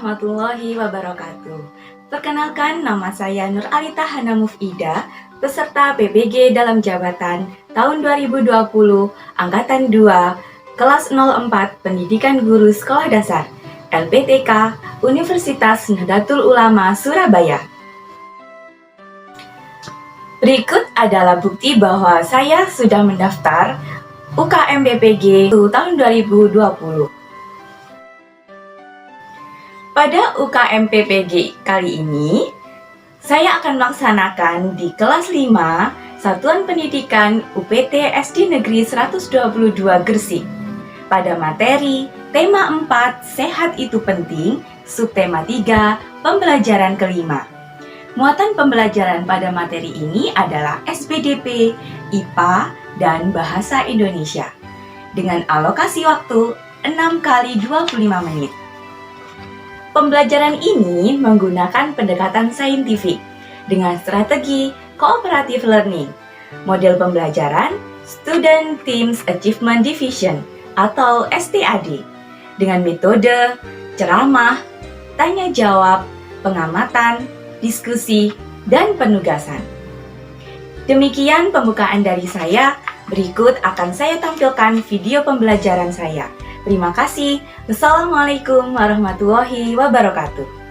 warahmatullahi wabarakatuh. Perkenalkan, nama saya Nur Alita Hana Mufida, peserta PPG dalam jabatan tahun 2020, Angkatan 2, kelas 04 Pendidikan Guru Sekolah Dasar, LPTK, Universitas Nahdlatul Ulama Surabaya. Berikut adalah bukti bahwa saya sudah mendaftar UKM PPG tahun 2020. Pada UKM PPG kali ini, saya akan melaksanakan di kelas 5 Satuan Pendidikan UPT SD Negeri 122 Gresik. Pada materi tema 4 Sehat Itu Penting, subtema 3 Pembelajaran kelima. Muatan pembelajaran pada materi ini adalah SPDP, IPA, dan Bahasa Indonesia. Dengan alokasi waktu 6 kali 25 menit. Pembelajaran ini menggunakan pendekatan saintifik dengan strategi cooperative learning. Model pembelajaran Student Teams Achievement Division atau STAD dengan metode ceramah, tanya jawab, pengamatan, diskusi, dan penugasan. Demikian pembukaan dari saya. Berikut akan saya tampilkan video pembelajaran saya. Terima kasih. Wassalamualaikum warahmatullahi wabarakatuh.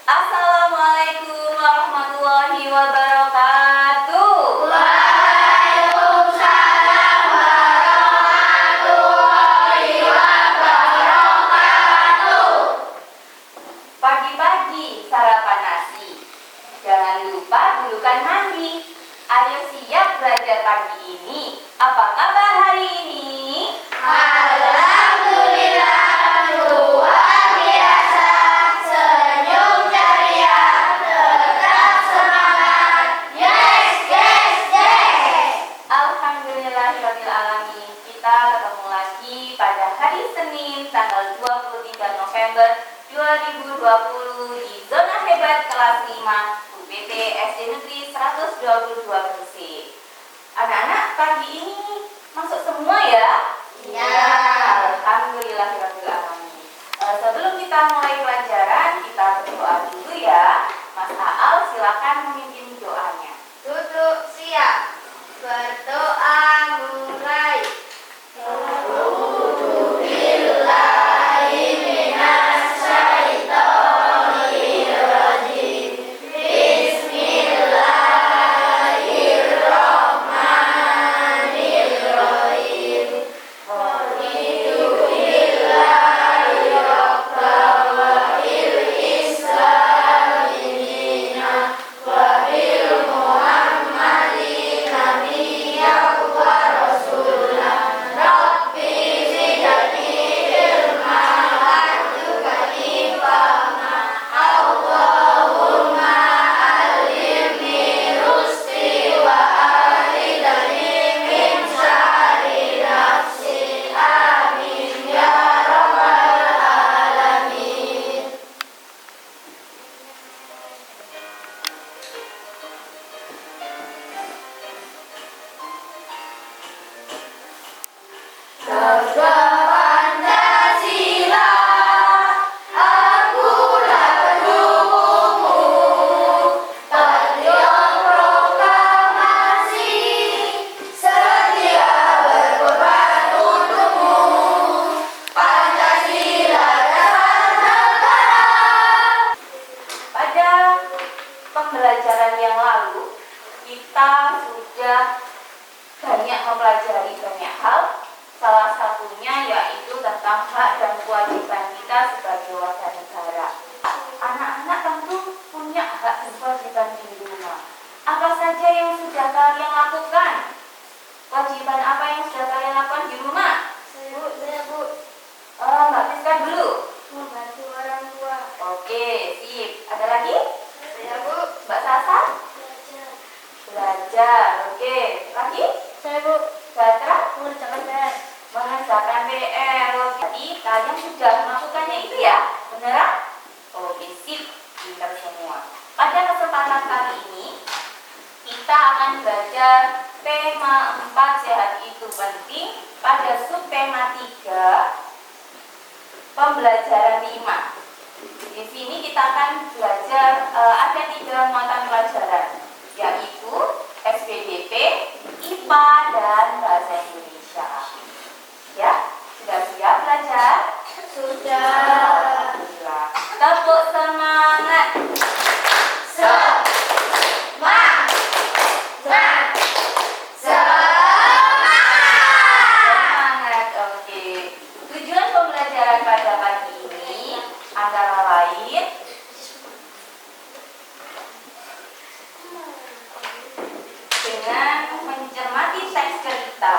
Assalamualaikum warahmatullahi wabarakatuh. Waalaikumsalam warahmatullahi wabarakatuh. Pagi-pagi sarapan nasi. Jangan lupa dulukan mandi. Ayo siap belajar pagi ini. Apa kabar hari ini? Alhamdulillah luar biasa, senyum ceria, tetap semangat. Yes, yes, yes. Alhamdulillahirabbil alamin. Kita ketemu lagi pada hari Senin tanggal 23 November 2020 di zona hebat kelas 5 UPT SD Negeri 122 Gresik. Anak-anak pagi ini masuk semua ya? Ya. Alhamdulillahirabbil alamin. Sebelum kita mulai pelajaran, kita berdoa dulu ya. Mas Aal silakan memimpin doanya. Duduk siap. Berdoa mulai. Bismillahirrahmanirrahim. tentang hak dan kewajiban kita sebagai warga negara. Anak-anak tentu punya hak dan kewajiban di rumah. Apa saja yang sudah kalian lakukan? Kewajiban apa yang sudah kalian lakukan di rumah? Saya Bu, Mbak Priska dulu. membantu orang tua. Oke, sip. Ada lagi? Saya Bu, Mbak Sasa? belajar. Belajar. Oke, lagi? Saya Bu, Batra? mengerjakan PR. Mengerjakan PR. Jadi kalian sudah melakukannya itu ya? Beneran? Oke, sip. Pintar semua. Pada kesempatan kali ini kita akan belajar tema 4 sehat itu penting pada subtema 3 pembelajaran 5. Di sini kita akan belajar ada 3 muatan pelajaran, yaitu SPDP, IPA, dan Bahasa Indonesia. Ya, sudah siap belajar? Sudah. Alhamdulillah. Tepuk semangat. Semangat, oke. Tujuan pembelajaran pada pagi ini antara lain dengan mencermati teks cerita,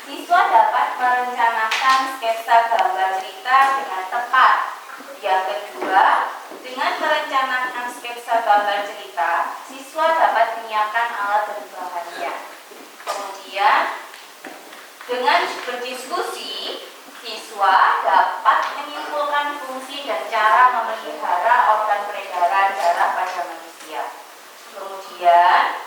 siswa dapat merencanakan sketsa gambar cerita dengan tepat. Yang kedua, dengan merencanakan sketsa gambar cerita, siswa dapat menyiapkan alat dan bahannya. Kemudian, dengan berdiskusi, siswa dapat menyimpulkan fungsi dan cara memelihara organ peredaran darah pada manusia. Kemudian,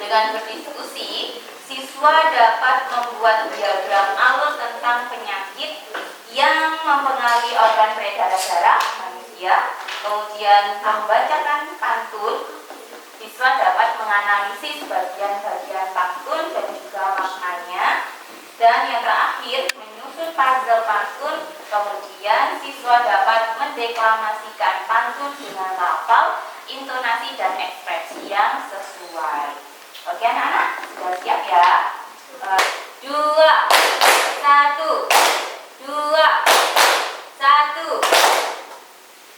dengan berdiskusi, siswa dapat membuat diagram alur tentang penyakit yang mempengaruhi organ peredaran darah manusia. Kemudian, membacakan pantun. Siswa dapat menganalisis bagian-bagian pantun dan juga maknanya. Dan yang terakhir, menyusun puzzle pantun. Kemudian, siswa dapat mendeklamasikan pantun dengan lafal, intonasi, dan ekspresi yang sesuai. Oke anak-anak, sudah siap ya? 2, 1, 2, 1.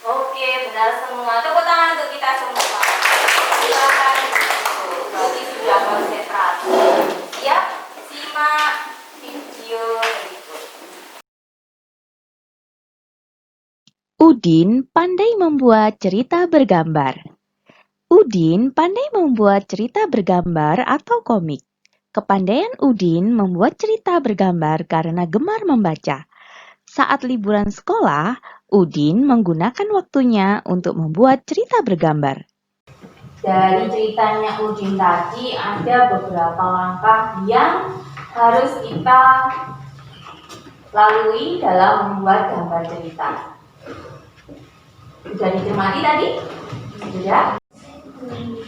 Oke, benar semua. Tepuk tangan untuk kita semua. Silakan duduk. Berarti sudah konsentrasi. Siap? Simak video berikut. Udin pandai membuat cerita bergambar. Udin pandai membuat cerita bergambar atau komik. Kepandaian Udin membuat cerita bergambar karena gemar membaca. Saat liburan sekolah, Udin menggunakan waktunya untuk membuat cerita bergambar. Dari ceritanya Udin tadi ada beberapa langkah yang harus kita lalui dalam membuat gambar cerita. Sudah dicermati tadi? Sudah?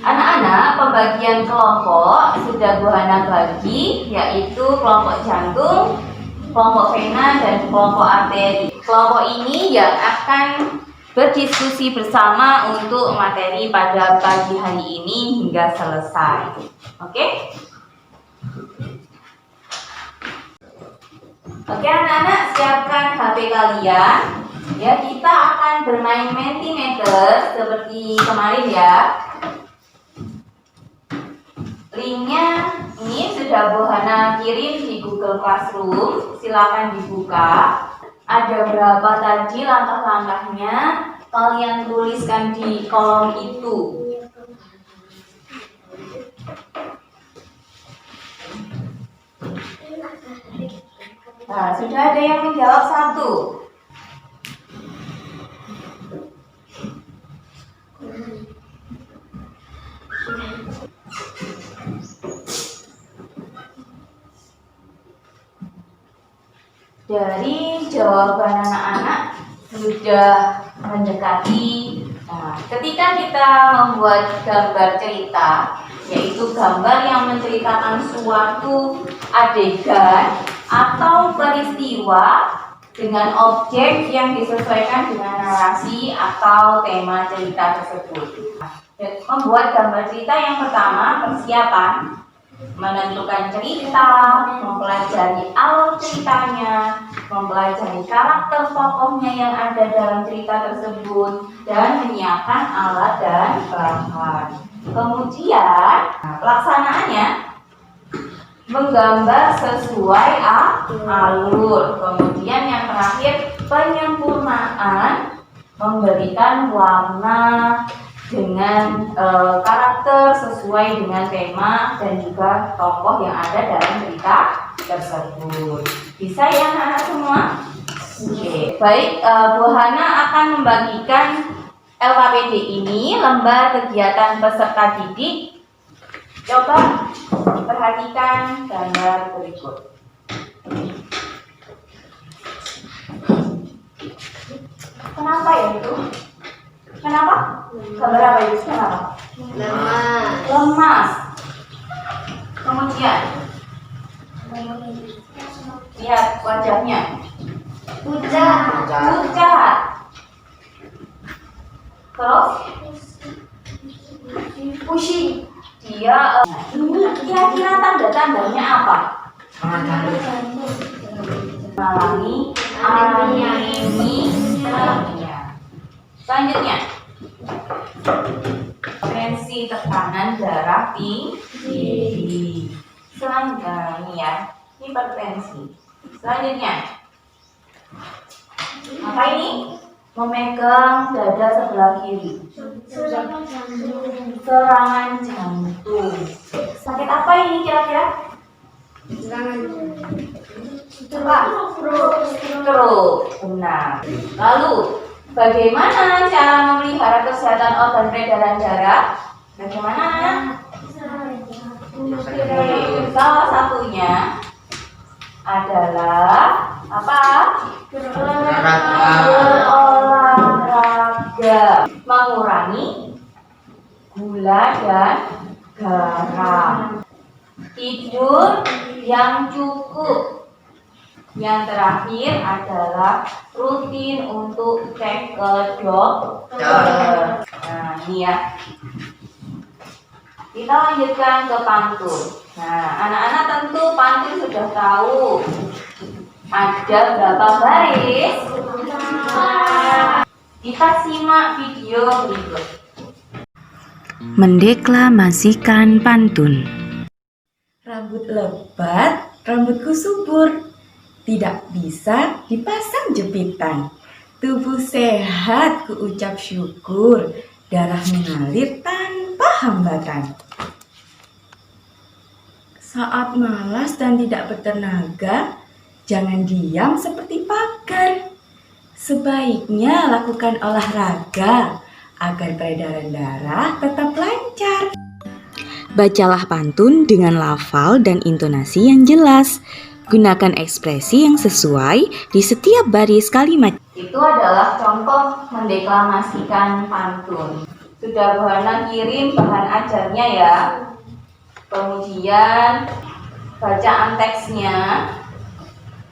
Anak-anak, pembagian kelompok sudah Bu Hana bagi, yaitu kelompok jantung, kelompok vena, dan kelompok arteri. Kelompok ini yang akan berdiskusi bersama untuk materi pada pagi hari ini hingga selesai. Oke? Oke anak-anak, siapkan HP kalian. Ya, kita akan bermain Mentimeter seperti kemarin ya. Linknya ini sudah Bu Hana kirim di Google Classroom. Silakan dibuka. Ada berapa tadi langkah-langkahnya? Kalian tuliskan di kolom itu. Nah, sudah ada yang menjawab 1. Dari jawaban anak-anak sudah mendekati. Nah, ketika kita membuat gambar cerita, yaitu gambar yang menceritakan suatu adegan atau peristiwa dengan objek yang disesuaikan dengan narasi atau tema cerita tersebut. Membuat gambar cerita yang pertama, persiapan. menentukan cerita, mempelajari alur ceritanya, mempelajari karakter tokohnya yang ada dalam cerita tersebut, dan menyiapkan alat dan bahan. Kemudian, pelaksanaannya menggambar sesuai alur. Kemudian yang terakhir, penyempurnaan, memberikan warna dengan karakter sesuai dengan tema dan juga tokoh yang ada dalam cerita tersebut. Bisa ya anak-anak semua? Oke. Baik, Bu Hana akan membagikan LKPD ini, lembar kegiatan peserta didik. Coba perhatikan gambar berikut. Kenapa ya itu? Kenapa? Gambar apa itu? Kenapa? Lemas. Kemudian lihat wajahnya. Pucat. Terus pusing. Dia ini kira-kira tanda-tandanya apa? Mengalami anemia. Selanjutnya, tensi tekanan darah tinggi. Selanjutnya, ini ya, hipertensi. Selanjutnya, apa ini? Memegang dada sebelah kiri. Serangan jantung. Sakit apa ini kira-kira? Stroke. Benar. Lalu, bagaimana cara memelihara kesehatan organ peredaran darah? Bagaimana? Salah satunya adalah apa? Berolahraga, mengurangi gula dan garam, tidur yang cukup. Yang terakhir adalah rutin untuk cek ke dokter. Nah, ini ya. Kita lanjutkan ke pantun. Nah, anak-anak tentu pantun sudah tahu. Ada berapa baris? Kita simak video berikut. Mendeklamasikan pantun. Rambut lebat, rambutku subur. Tidak bisa dipasang jepitan. Tubuh sehat, kuucap syukur. Darah mengalir tanpa hambatan. Saat malas dan tidak bertenaga, jangan diam seperti pagar. Sebaiknya lakukan olahraga agar peredaran darah tetap lancar. Bacalah pantun dengan lafal dan intonasi yang jelas. Gunakan ekspresi yang sesuai di setiap baris kalimat. Itu adalah contoh mendeklamasikan pantun. Sudah Bu Hana kirim bahan ajarnya ya. Kemudian bacaan teksnya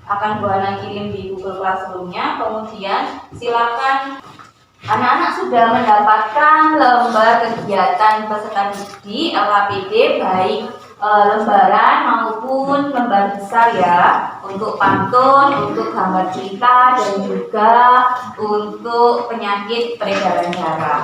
akan Bu Hana kirim di Google Classroom-nya. Kemudian silakan, anak-anak sudah mendapatkan lembar kegiatan peserta didik LKPD baik lembaran maupun lembar besar ya, untuk pantun, untuk gambar cerita, dan juga untuk penyakit peredaran darah.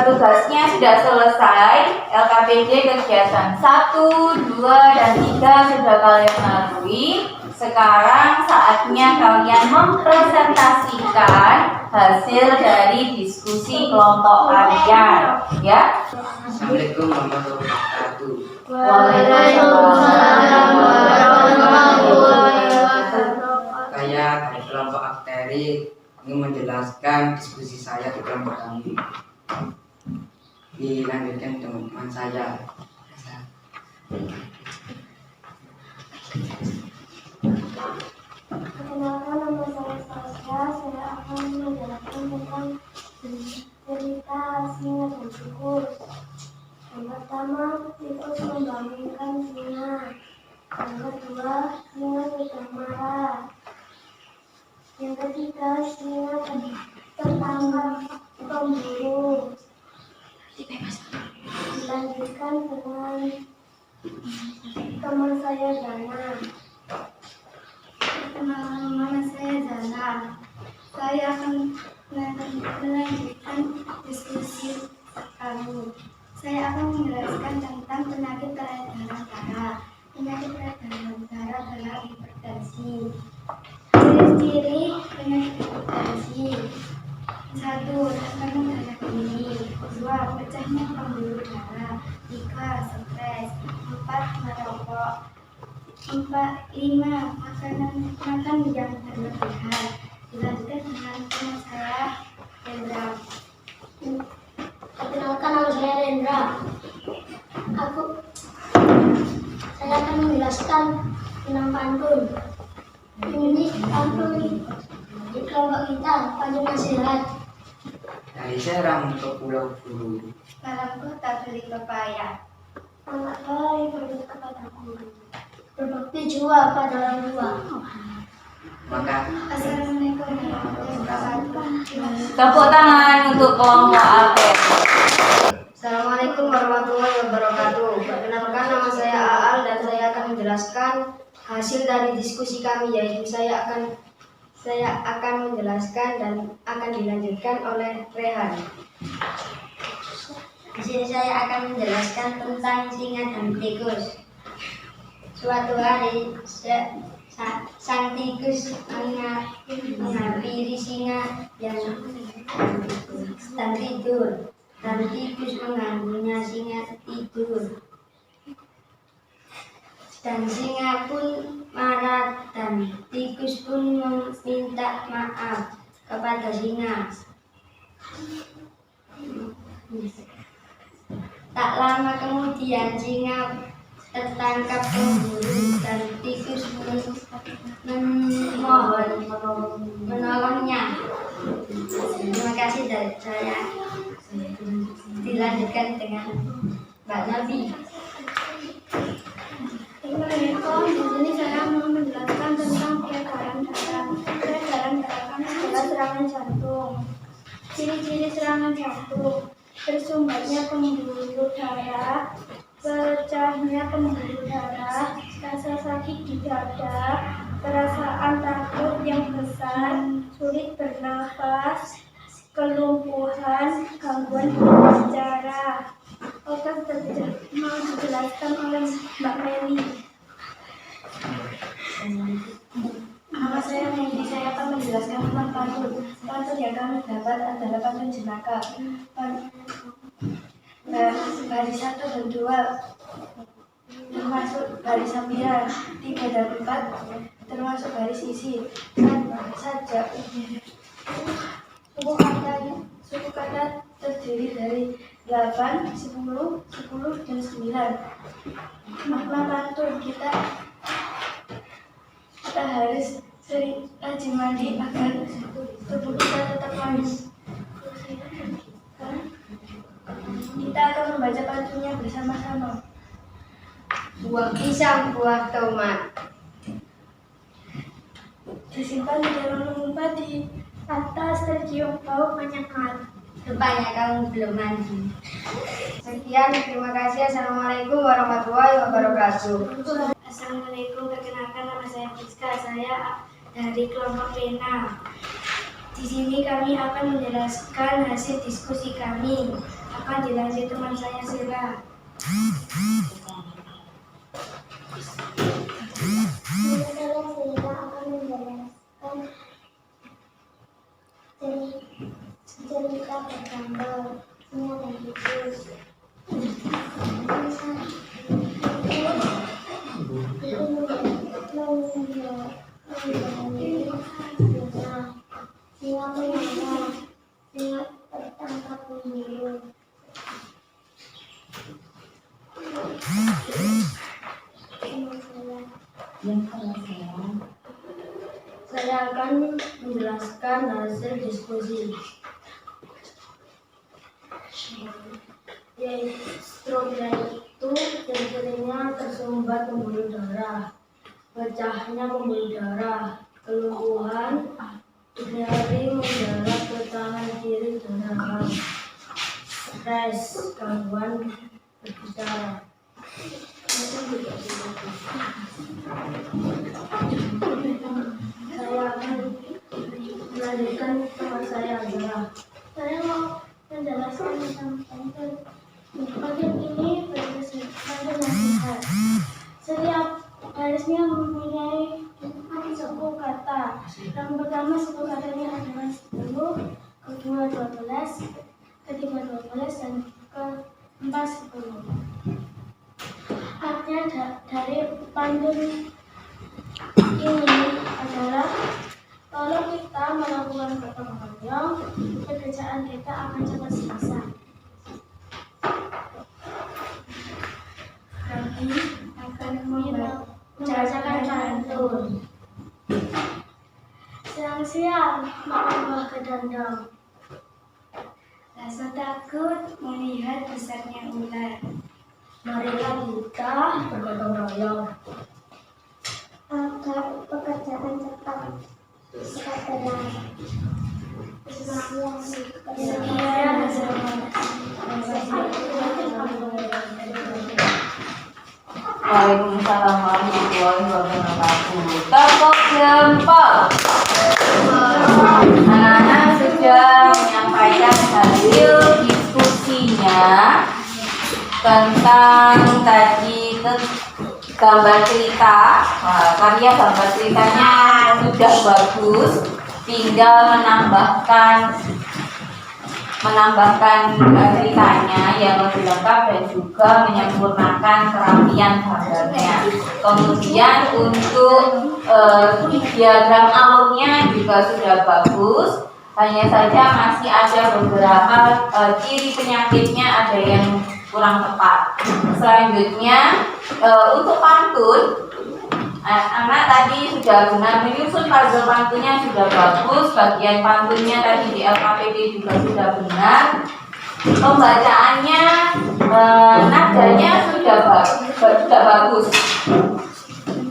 tugasnya sudah selesai. LKPD kegiatan 1, 2, dan 3 sudah kalian lalui. Sekarang saatnya kalian mempresentasikan hasil dari diskusi kelompok kalian, ya. Assalamualaikum warahmatullahi wabarakatuh. Waalaikumsalam warahmatullahi wabarakatuh. Saya dari kelompok Akteri ingin menjelaskan diskusi saya di kelompok kami. Dilanjutkan teman saya. Perkenalkan, nama saya Sasha. Saya akan menjelaskan tentang cerita singa dan tikus. Yang pertama, tikus membangunkan singa. Yang kedua, singa sedang marah. Yang ketiga, singa tertangkap pemburu. Dilanjutkan dengan teman saya Dana. Perkenalkan, nama saya Dana. Saya akan melanjutkan diskusi kami. Saya akan menjelaskan tentang penyakit peredaran darah. Penyakit peredaran darah adalah hipertensi. Ciri-ciri penyakit hipertensi: 1. Tekanan darah tinggi. 2. Pecahnya pembuluh darah. 3. Stres. 4. Merokok. 5. Makan yang berlebihan. Dilanjutkan dengan teman saya Rendra. Perkenalkan, nama saya Rendra. Saya akan menjelaskan tentang pantun. Ini pantun di kelompok kita, pantun nasihat. Dari Serang ke Pulau Buru. Dalamku tak beli pepaya. Anak baik berbudi kepada guru. Berbakti jua pada orang tua. Maka Assalamualaikum warahmatullahi wabarakatuh. Tepuk tangan untuk kelompok Alfred. Assalamualaikum warahmatullahi wabarakatuh. Perkenalkan, nama saya Aal dan saya akan menjelaskan hasil dari diskusi kami, yaitu saya akan menjelaskan dan akan dilanjutkan oleh Rehan. Di sini saya akan menjelaskan tentang singa dan tikus. Suatu hari sang tikus menghampiri singa yang sedang tidur, dan tikus mengganggunya singa tidur. Dan singa pun marah dan tikus pun meminta maaf kepada singa. Tak lama kemudian singa tertangkap pemburu dan tikus menolongnya. Terima kasih dari saya. Dilanjutkan dengan Mbak Nabi. Assalamualaikum. Di sini saya mau menjelaskan tentang peredaran darah. Peredaran darah adalah serangan jantung. Ciri-ciri serangan jantung: bersumbatnya pembuluh darah, pecahnya pembuluh darah, rasa sakit di dada, perasaan takut yang besar, sulit bernafas, kelumpuhan, gangguan berbicara. Oke, mau dijelaskan oleh Mbak Meli. Nama saya Meli, saya akan menjelaskan tentang pantun. Pantun yang kami dapat adalah pantun jenaka. Baris 1 dan 2 termasuk baris sambilan, 3 dan 4 termasuk baris isi. Saja suku kata terdiri dari 8, 10, 10, dan 9. Makna pantun: kita harus sering rajin mandi agar tubuh kita tetap manis. Kita akan membaca pantunnya bersama-sama. Buah pisang, buah tomat. Disimpan di dalam lumbung padi, atas tercium bau menyengat. Rupanya kamu belum mandi. Sekian, terima kasih. Assalamualaikum warahmatullahi wabarakatuh. Assalamualaikum, perkenalkan nama saya Rizka. Saya dari kelompok Pena. Di sini kami akan menjelaskan hasil diskusi kami. akan dilanjut teman saya Sira. Saya Sira akan menjelaskan cerita bergambar dan buku. Singa menyala, singa tertangkap pemburu. Saya akan menjelaskan hasil diskusi. Yaitu stroke itu ciri-cirinya tersumbat pembuluh darah, pecahnya pembuluh darah, kelumpuhan, jari mendarat ke tangan kiri darah, stres, gangguan berbicara. Saya akan melanjutkan teman saya adalah saya mau menjelaskan tentang pantun. Pantun ini berisi pantun nasihat. Setiap barisnya mempunyai 10 kata. Yang pertama 10 katanya adalah 10, kedua 12, ketiga 12, dan keempat 10. Artinya dari pantun ini adalah kalau kita melakukan gotong royong, pekerjaan kita akan cepat selesai. Kami akan membacakan pantun. Siang-siang makan buah kedondong. Rasa takut melihat besarnya ular. Marilah kita bergotong royong agar pekerjaan cepat benar. Waalaikumsalam warahmatullahi wabarakatuh. Tepuk jempol. Anak-anak sudah menyampaikan hasil diskusinya tentang tadi gambar cerita. Karya gambar ceritanya sudah bagus, tinggal menambahkan ceritanya yang lebih lengkap dan juga menyempurnakan kerapian gambarnya. Kemudian untuk diagram alurnya juga sudah bagus. Hanya saja masih ada beberapa ciri penyakitnya ada yang kurang tepat. Selanjutnya untuk pantun, anak tadi sudah benar menyusun puzzle pantunnya sudah bagus. Bagian pantunnya tadi di LKPD juga sudah benar. Pembacaannya nadanya sudah bagus.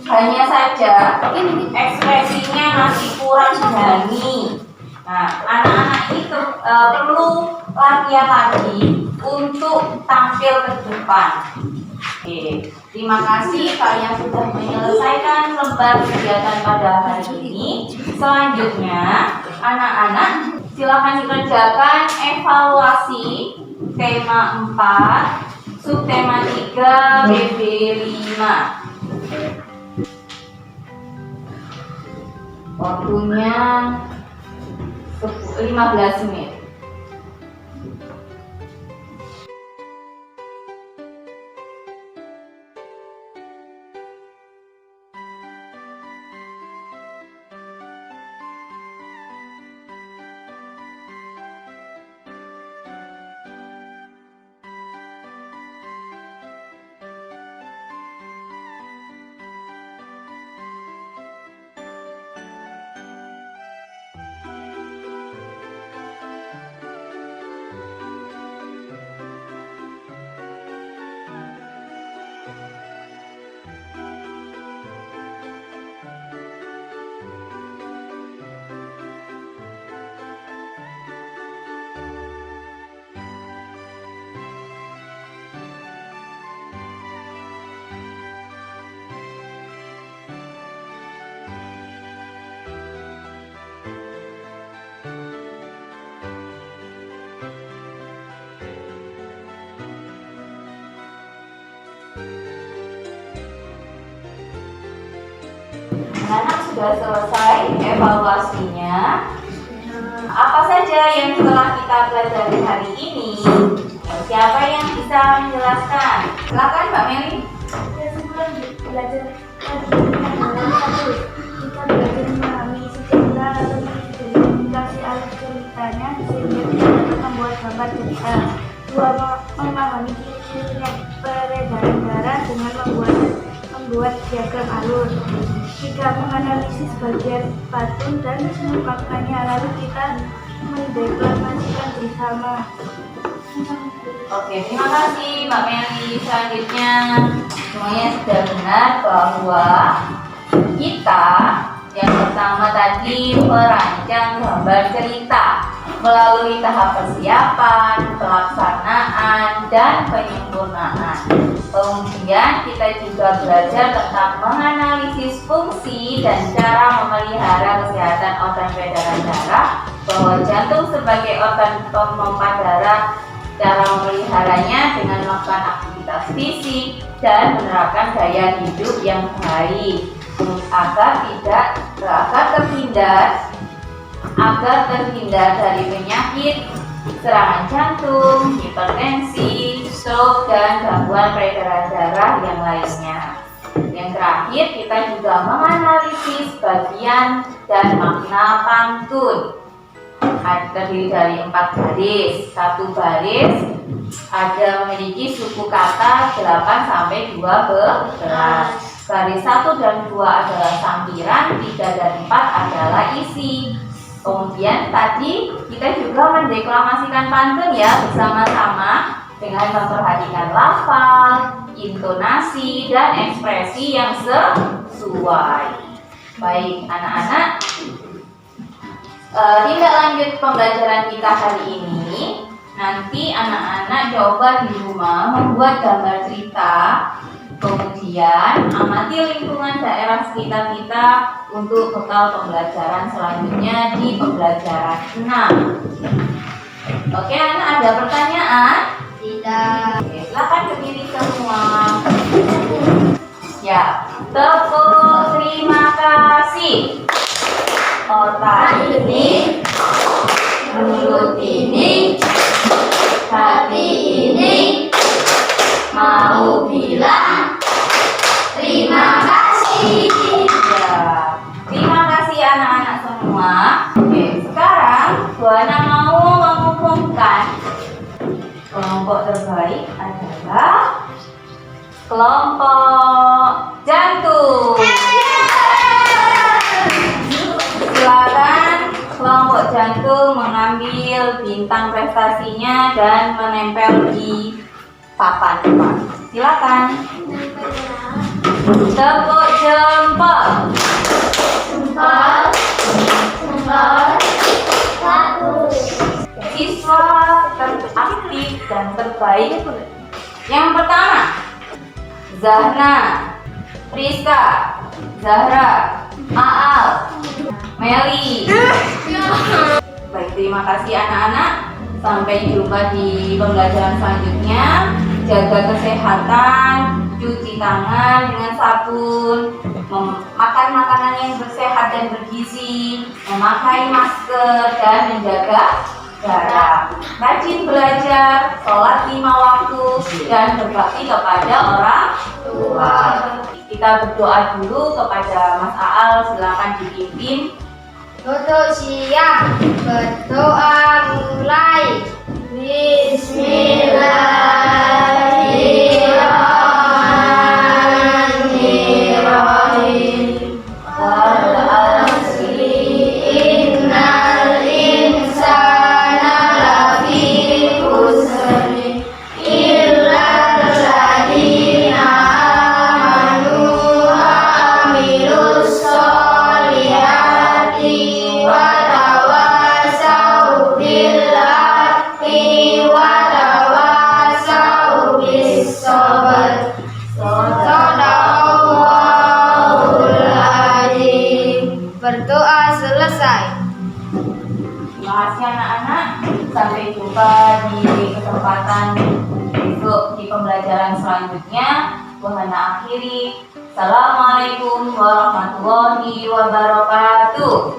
Hanya saja ekspresinya masih kurang berani. Nah, anak-anak ini perlu latihan lagi untuk tampil ke depan. Oke, terima kasih kalian sudah menyelesaikan lembar kegiatan pada hari ini. Selanjutnya, anak-anak silakan dikerjakan evaluasi tema 4, subtema 3, BB 5. Waktunya 15 menit. sudah selesai evaluasinya. Apa saja yang telah kita pelajari hari ini? Siapa yang bisa menjelaskan? Silakan Mbak Meli. Ya, sebelum belajar satu, kita belajar memahami isi cerita atau mengidentifikasi alur ceritanya sehingga kita dapat membuat gambar cerita. Dua, memahami ciri-cirinya peredaran darah dengan membuat diagram alur. Tiga, menganalisis bagian patun dan maknanya, lalu kita mendeklamasikan bersama. Oke, terima kasih Mbak Meli. Selanjutnya, semuanya sudah benar bahwa kita yang pertama tadi merancang gambar cerita melalui tahap persiapan, pelaksanaan, dan penyempurnaan. Kemudian kita juga belajar tentang menganalisis fungsi dan cara memelihara kesehatan organ peredaran darah, bahwa jantung sebagai organ pemompa darah, cara memeliharanya dengan melakukan aktivitas fisik dan menerapkan gaya hidup yang baik agar terhindar dari penyakit serangan jantung, hipertensi, stroke, dan gangguan peredaran darah yang lainnya. Yang terakhir, kita juga menganalisis bagian dan makna pantun. Terdiri dari 4 baris. Satu baris ada memiliki suku kata 8 sampai 12. Baris 1 dan 2 adalah sampiran, 3 dan 4 adalah isi. Kemudian tadi kita juga mendeklamasikan pantun ya bersama-sama dengan memperhatikan lafal, intonasi, dan ekspresi yang sesuai. Baik anak-anak, tindak lanjut pembelajaran kita hari ini, nanti anak-anak coba di rumah membuat gambar cerita. Kemudian amati lingkungan daerah sekitar kita untuk bekal pembelajaran selanjutnya di pembelajaran 6. Oke, anak ada pertanyaan? Tidak. Oke, silakan berdiri semua. Ya, tepuk terima kasih. Otak ini, mulut ini, hati ini mau bilang terima kasih. Ya, terima kasih anak-anak semua. Oke, sekarang Bu Ana mau mengumumkan kelompok terbaik adalah kelompok jantung. Silakan kelompok jantung mengambil bintang prestasinya dan menempel di papan depan. Silakan. Tepuk jempol. Siswa teraktif dan terbaik yang pertama, Zahna, Priska, Zahra, Aal, Meli. Baik, terima kasih anak-anak. Sampai jumpa di pembelajaran selanjutnya. Jaga kesehatan, cuci tangan dengan sabun, makan makanan yang bersehat dan bergizi, memakai masker, dan menjaga jarak. Rajin belajar, sholat 5 waktu, dan berbakti kepada orang tua. Kita berdoa dulu kepada Mas Aal, silakan dipimpin. Untuk siap, berdoa mulai. Bismillahirrahmanirrahim. Wal asri innal insana lafi khusr illa alladziina amanu wa amilus sholihati wa tawassaw bil haqqi wa tawassaw bis sabr. Shadaqallahul azim. Berdoa selesai. Terima kasih anak-anak. Sampai jumpa di kesempatan besok di pembelajaran selanjutnya. Wahana akhiri. Assalamualaikum warahmatullahi wabarakatuh.